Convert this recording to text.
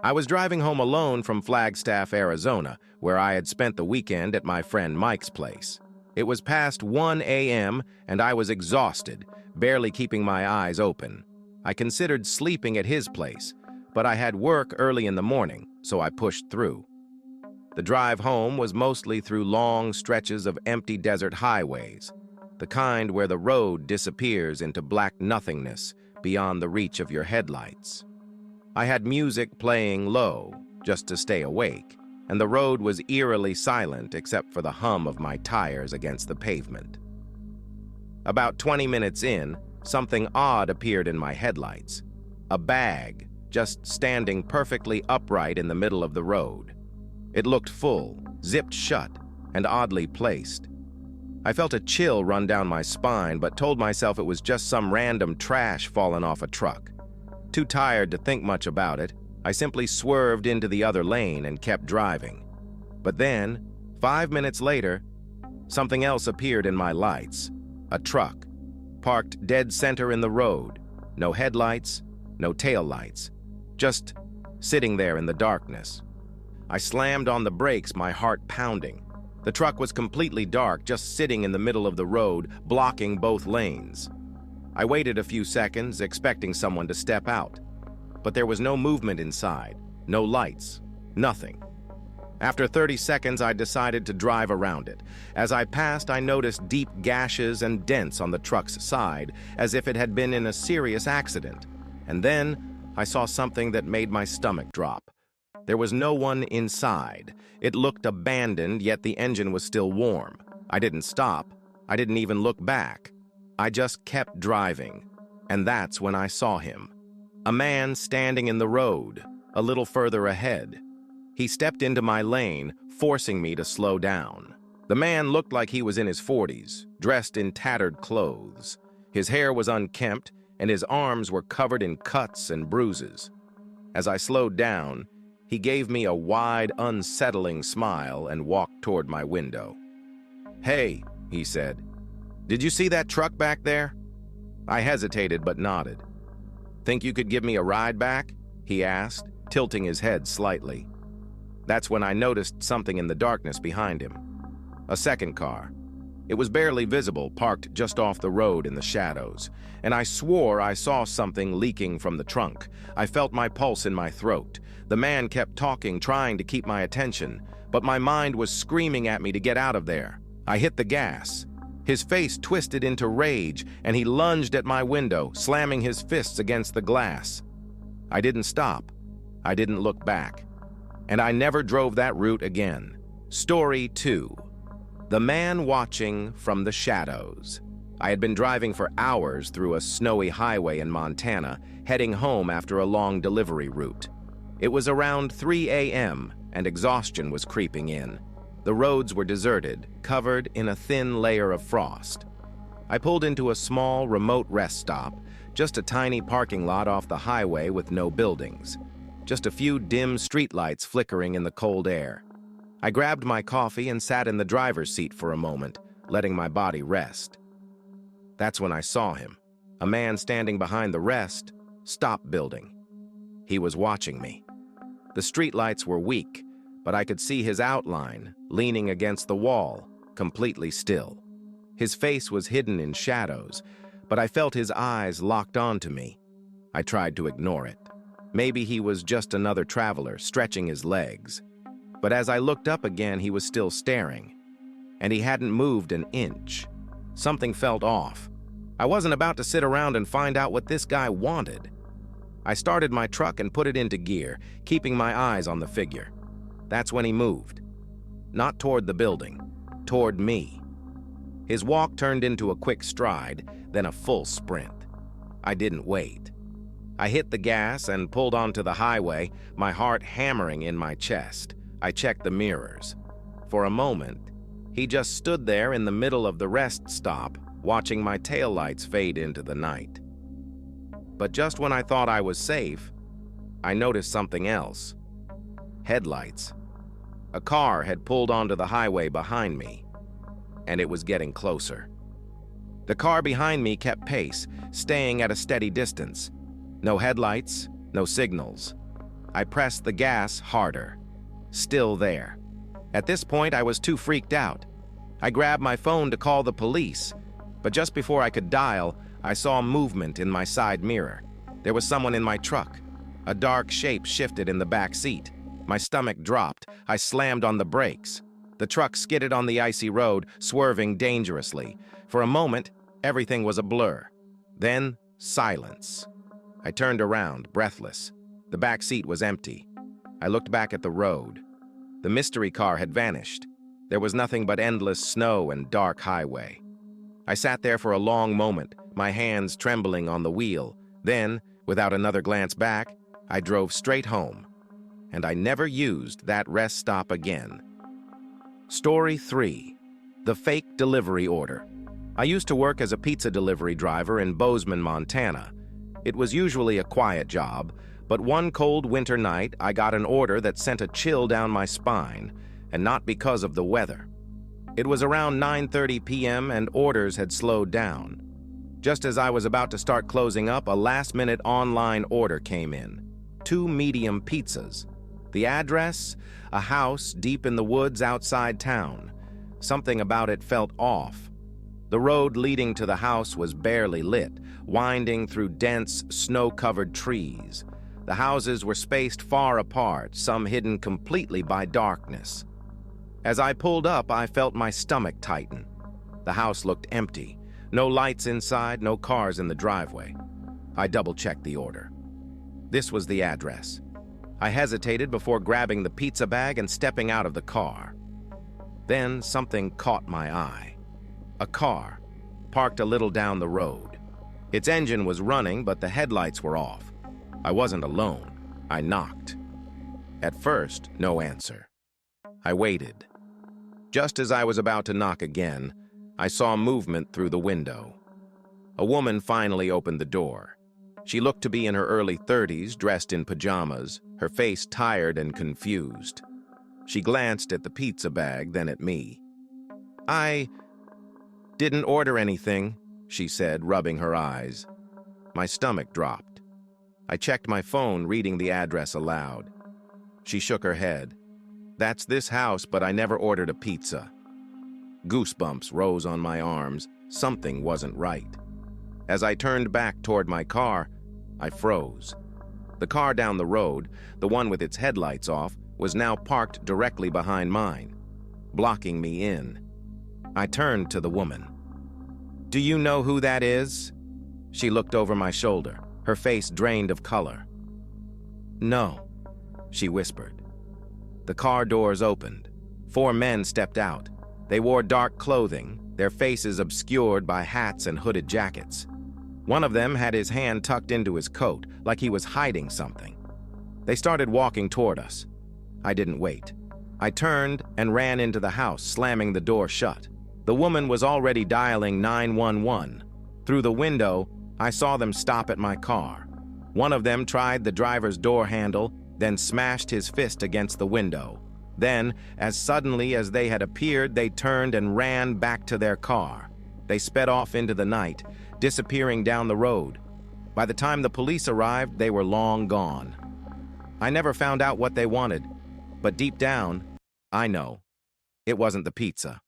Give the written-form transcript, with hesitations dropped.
I was driving home alone from Flagstaff, Arizona, where I had spent the weekend at my friend Mike's place. It was past 1 a.m., and I was exhausted, barely keeping my eyes open. I considered sleeping at his place, but I had work early in the morning, so I pushed through. The drive home was mostly through long stretches of empty desert highways, the kind where the road disappears into black nothingness beyond the reach of your headlights. I had music playing low, just to stay awake, and the road was eerily silent except for the hum of my tires against the pavement. About 20 minutes in, something odd appeared in my headlights. A bag, just standing perfectly upright in the middle of the road. It looked full, zipped shut, and oddly placed. I felt a chill run down my spine, but told myself it was just some random trash fallen off a truck. Too tired to think much about it, I simply swerved into the other lane and kept driving. But then, 5 minutes later, something else appeared in my lights. A truck, parked dead center in the road. No headlights, no taillights, just sitting there in the darkness. I slammed on the brakes, my heart pounding. The truck was completely dark, just sitting in the middle of the road, blocking both lanes. I waited a few seconds, expecting someone to step out. But there was no movement inside, no lights, nothing. After 30 seconds, I decided to drive around it. As I passed, I noticed deep gashes and dents on the truck's side, as if it had been in a serious accident. And then, I saw something that made my stomach drop. There was no one inside. It looked abandoned, yet the engine was still warm. I didn't stop. I didn't even look back. I just kept driving. And that's when I saw him. A man standing in the road, a little further ahead. He stepped into my lane, forcing me to slow down. The man looked like he was in his 40s, dressed in tattered clothes. His hair was unkempt, and his arms were covered in cuts and bruises. As I slowed down, he gave me a wide, unsettling smile and walked toward my window. "Hey," he said, "did you see that truck back there?" I hesitated but nodded. "Think you could give me a ride back?" he asked, tilting his head slightly. That's when I noticed something in the darkness behind him. A second car. It was barely visible, parked just off the road in the shadows, and I swore I saw something leaking from the trunk. I felt my pulse in my throat. The man kept talking, trying to keep my attention, but my mind was screaming at me to get out of there. I hit the gas. His face twisted into rage, and he lunged at my window, slamming his fists against the glass. I didn't stop. I didn't look back. And I never drove that route again. Story 2. The Man Watching from the Shadows. I had been driving for hours through a snowy highway in Montana, heading home after a long delivery route. It was around 3 a.m., and exhaustion was creeping in. The roads were deserted, covered in a thin layer of frost. I pulled into a small, remote rest stop, just a tiny parking lot off the highway with no buildings. Just a few dim streetlights flickering in the cold air. I grabbed my coffee and sat in the driver's seat for a moment, letting my body rest. That's when I saw him. A man standing behind the rest, stop building. He was watching me. The streetlights were weak, but I could see his outline, leaning against the wall, completely still. His face was hidden in shadows, but I felt his eyes locked onto me. I tried to ignore it. Maybe he was just another traveler, stretching his legs. But as I looked up again, he was still staring, and he hadn't moved an inch. Something felt off. I wasn't about to sit around and find out what this guy wanted. I started my truck and put it into gear, keeping my eyes on the figure. That's when he moved. Not toward the building, toward me. His walk turned into a quick stride, then a full sprint. I didn't wait. I hit the gas and pulled onto the highway, my heart hammering in my chest. I checked the mirrors. For a moment, he just stood there in the middle of the rest stop, watching my taillights fade into the night. But just when I thought I was safe, I noticed something else. Headlights. A car had pulled onto the highway behind me, and it was getting closer. The car behind me kept pace, staying at a steady distance. No headlights, no signals. I pressed the gas harder. Still there. At this point, I was too freaked out. I grabbed my phone to call the police, but just before I could dial, I saw movement in my side mirror. There was someone in my truck. A dark shape shifted in the back seat. My stomach dropped. I slammed on the brakes. The truck skidded on the icy road, swerving dangerously. For a moment, everything was a blur. Then, silence. I turned around, breathless. The back seat was empty. I looked back at the road. The mystery car had vanished. There was nothing but endless snow and dark highway. I sat there for a long moment, my hands trembling on the wheel. Then, without another glance back, I drove straight home. And I never used that rest stop again. Story 3. The Fake Delivery Order. I used to work as a pizza delivery driver in Bozeman, Montana. It was usually a quiet job, but one cold winter night I got an order that sent a chill down my spine, and not because of the weather. It was around 9:30 p.m. and orders had slowed down. Just as I was about to start closing up, a last-minute online order came in. 2 medium pizzas. The address? A house deep in the woods outside town. Something about it felt off. The road leading to the house was barely lit, winding through dense, snow-covered trees. The houses were spaced far apart, some hidden completely by darkness. As I pulled up, I felt my stomach tighten. The house looked empty. No lights inside, no cars in the driveway. I double-checked the order. This was the address. I hesitated before grabbing the pizza bag and stepping out of the car. Then something caught my eye. A car, parked a little down the road. Its engine was running, but the headlights were off. I wasn't alone. I knocked. At first, no answer. I waited. Just as I was about to knock again, I saw movement through the window. A woman finally opened the door. She looked to be in her early 30s, dressed in pajamas, her face tired and confused. She glanced at the pizza bag, then at me. "I didn't order anything," she said, rubbing her eyes. My stomach dropped. I checked my phone, reading the address aloud. She shook her head. "That's this house, but I never ordered a pizza." Goosebumps rose on my arms. Something wasn't right. As I turned back toward my car, I froze. The car down the road, the one with its headlights off, was now parked directly behind mine, blocking me in. I turned to the woman. "Do you know who that is?" She looked over my shoulder, her face drained of color. "No," she whispered. The car doors opened. 4 men stepped out. They wore dark clothing, their faces obscured by hats and hooded jackets. One of them had his hand tucked into his coat, like he was hiding something. They started walking toward us. I didn't wait. I turned and ran into the house, slamming the door shut. The woman was already dialing 911. Through the window, I saw them stop at my car. One of them tried the driver's door handle, then smashed his fist against the window. Then, as suddenly as they had appeared, they turned and ran back to their car. They sped off into the night, disappearing down the road. By the time the police arrived, they were long gone. I never found out what they wanted, but deep down, I know. It wasn't the pizza.